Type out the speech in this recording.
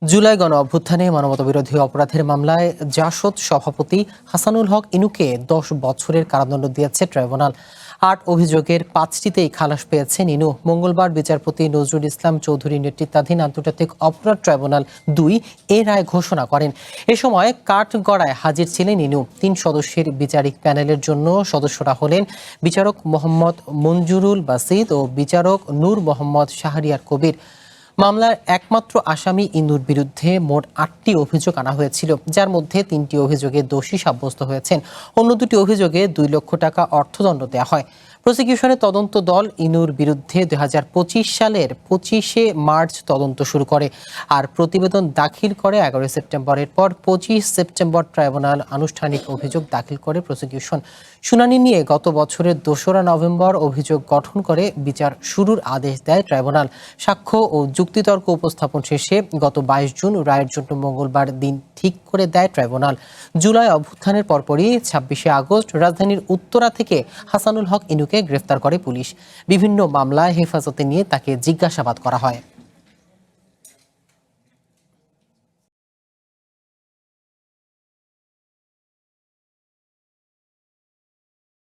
জুলাই গণ অভ্যুত্থানে মানবতাবিরোধী অপরাধের মামলায় জাসদ সভাপতি হাসানুল হক ইনুকে 10 বছরের কারাদণ্ড দিয়েছে ট্রাইব্যুনাল। 8 অভিযোগের 5টিতেই খালাস পেয়েছেন ইনু। মঙ্গলবার বিচারপতি নজরুল ইসলাম চৌধুরী নেতৃত্বাধীন আন্তর্জাতিক অপরাধ ট্রাইব্যুনাল 2 এ রায় ঘোষণা করেন। এ সময় কাঠগড়ায় হাজির ছিলেন ইনু। 3 সদস্যের বিচারিক প্যানেলের জন্য সদস্যরা হলেন বিচারক মোহাম্মদ মঞ্জুরুল বাসিদ ও বিচারক নূর মোহাম্মদ শাহরিয়ার কবির। মামলার একমাত্র আসামি ইনুর বিরুদ্ধে মোট 8টি অভিযোগ আনা হয়েছিল, যার মধ্যে 3টি অভিযোগে দোষী সাব্যস্ত হয়েছেন। অন্য 2টি অভিযোগে 2 লক্ষ টাকা অর্থদণ্ড দেওয়া হয়। প্রসিকিউশনের তদন্ত দল ইনুর বিরুদ্ধে 2025 সালের 25শে মার্চ তদন্ত শুরু করে আর প্রতিবেদন দাখিল করে 11 সেপ্টেম্বরের পর 25 সেপ্টেম্বর ট্রাইব্যুনাল আনুষ্ঠানিক অভিযোগ দাখিল করে প্রসিকিউশন। শুনানি নিয়ে গত বছরের 2রা নভেম্বর অভিযোগ গঠন করে বিচার শুরুর আদেশ দেয় ট্রাইব্যুনাল। সাক্ষ্য ও যুক্তিতর্ক উপস্থাপন শেষে গত 22 জুন রায়ের জন্য মঙ্গলবার দিন ঠিক করে দেয় ট্রাইব্যুনাল। জুলাই অভ্যুত্থানের পরপরই 26শে আগস্ট রাজধানীর উত্তরা থেকে হাসানুল হক ইনুকে গ্রেফতার করে পুলিশ। বিভিন্ন মামলায় হেফাজতে নিয়ে তাকে জিজ্ঞাসাবাদ করা হয়।